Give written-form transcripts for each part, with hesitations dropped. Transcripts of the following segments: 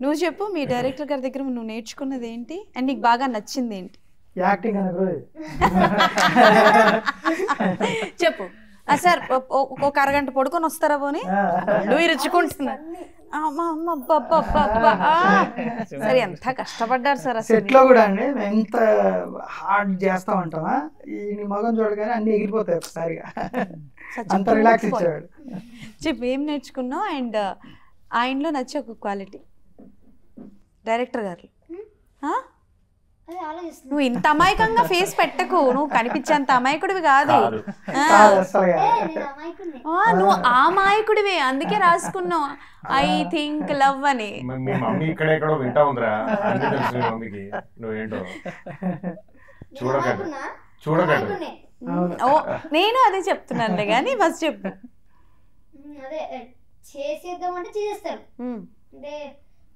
నువ్వు చెప్పు మీ డైరెక్టర్ గారి దగ్గర నువ్వు నేర్చుకున్నది ఏంటి అండ్ నీకు బాగా నచ్చింది ఏంటి? యాక్టింగ్ అనే చెప్పు. సార్ ఒక అరగంట పడుకొని వస్తారా పోనీ? నువ్వు ఇరుచుకుంటున్నా సరే ఎంత కష్టపడ్డారు సార్ అసలు. సెట్లో కూడా అండి ఎంత హార్డ్ చేస్తా ఉంటామా ఈ మగం చూడగానే అన్ని ఎగిరిపోతాయి ఒకసారిగా. అంత రిలాక్స్ ఇచ్చేవాడు. చెప్పు ఏం నేర్చుకున్నావు అండ్ ఆయనలో నచ్చే ఒక క్వాలిటీ డైరెక్టర్ గారు. నువ్వు ఇంత అమాయకంగా ఫేస్ పెట్టకు, నువ్వు కనిపించేంత అమాయకుడివి కాదు. నువ్వు ఆ మాయకుడివే, అందుకే రాసుకున్నావు ఐ థింక్ లవ్ అని. నేను అదే చెప్తున్నానులే కానీ ఫస్ట్ చెప్పు. చేసేద్దాం అంటే చేసేస్తారు. అంటే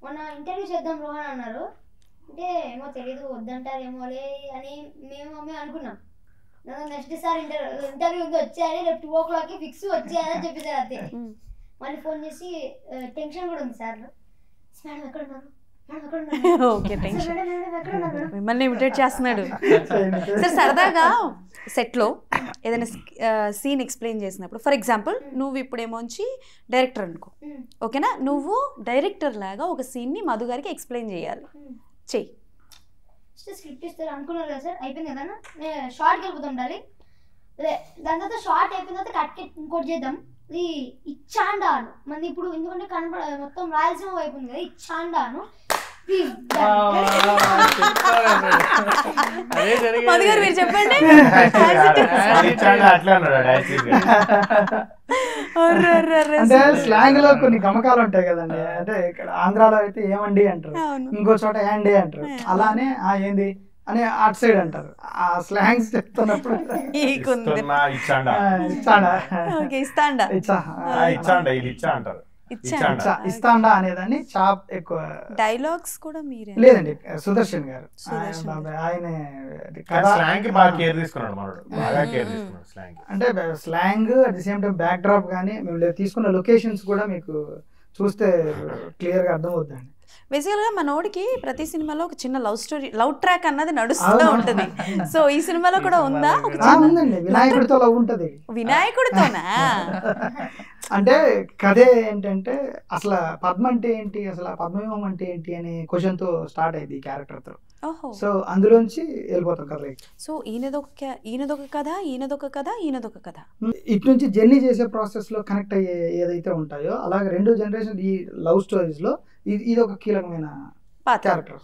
మొన్న ఇంటర్వ్యూ చేద్దాం రోహన్ అన్నారు, అంటే ఏమో తెలీదు వద్దంటారేమోలే అని మేము అనుకున్నాం. నెక్స్ట్ సార్ ఇంటర్వ్యూ ఉంది వచ్చేయాలి, రేపు 2 o'clock ఫిక్స్ వచ్చేయాలని చెప్పేసారు. అంతే. మళ్ళీ ఫోన్ చేసి టెన్షన్ కూడా ఉంది సార్, మేడం ఎక్కడ ఉన్నారు, మిమ్మల్ని ఇమిటేట్ చేస్తున్నాడు సార్. సరదాగా సెట్లో ఏదైనా సీన్ ఎక్స్ప్లెయిన్ చేసినప్పుడు, ఫర్ ఎగ్జాంపుల్ నువ్వు ఇప్పుడేమోంచి డైరెక్టర్ అనుకో, ఓకేనా? నువ్వు డైరెక్టర్ లాగా ఒక సీన్ని మధు గారికి ఎక్స్ప్లెయిన్ చేయాలి, చెయ్యి. స్క్రిప్ట్ ఇస్తారు అనుకున్నారు కదా సార్, అయిపోయింది కదా, షార్ట్కి వెళ్ళిపోతూ ఉండాలి. దాని తర్వాత షార్ట్ అయిపోయిన తర్వాత కట్ ఇంకోటి చేద్దాం. ఇది ఇచ్చాండాను మంది ఇప్పుడు, ఎందుకంటే కనపడ మొత్తం రాయలసీమ వైపు ఉంది కదా, ఇచ్చాండాను మీరు చెప్పండి. అంటే స్లాంగ్ లో కొన్ని గమకాలు ఉంటాయి కదండి. అంటే ఇక్కడ ఆంధ్రాలో అయితే ఏమండి అంటారు, ఇంకో చోట ఏండి అంటారు, అలానే ఏంది అని అటు సైడ్ అంటారు. ఆ స్లాంగ్స్ చెప్తున్నప్పుడు ఇస్తాండా అనేదాన్ని చాప్ ఎక్కువ. డైలాగ్స్ కూడా మీరే? లేదండి, సుదర్శన్ గారు. ఆయన అంటే slang at the same time back drop కానీ మేము తీసుకున్న లొకేషన్స్ కూడా మీకు చూస్తే క్లియర్ గా అర్థమవుతుందండి. బేసికల్ గా మనోడికి ప్రతి సినిమాలో ఒక చిన్న లవ్ స్టోరీ, లవ్ ట్రాక్ అన్నది నడుస్తూ ఉంటది. సో ఈ సినిమాలో కూడా ఉందా? ఉందండి, వినాయకుడితో లవ్ ఉంటది. వినాయకుడితోనా? అంటే కథే ఏంటంటే అసలు పద్మ అంటే ఏంటి, అసలు పద్మవ్యూహం అంటే ఏంటి అనే క్వశ్చన్ తో స్టార్ట్ అయింది ఈ క్యారెక్టర్ తో. సో అందులోంచి వెళ్ళిపోతాం కథ. సో ఈయనదొక కథ, ఈయనదొక కథ, ఈయనదొక కథ. ఇటు నుంచి జర్నీ చేసే ప్రాసెస్ లో కనెక్ట్ అయ్యే ఏదైతే ఉంటాయో అలాగే 2 జనరేషన్ ఈ లవ్ స్టోరీస్ లో ఇది ఒక కీలకమైన క్యారెక్టర్.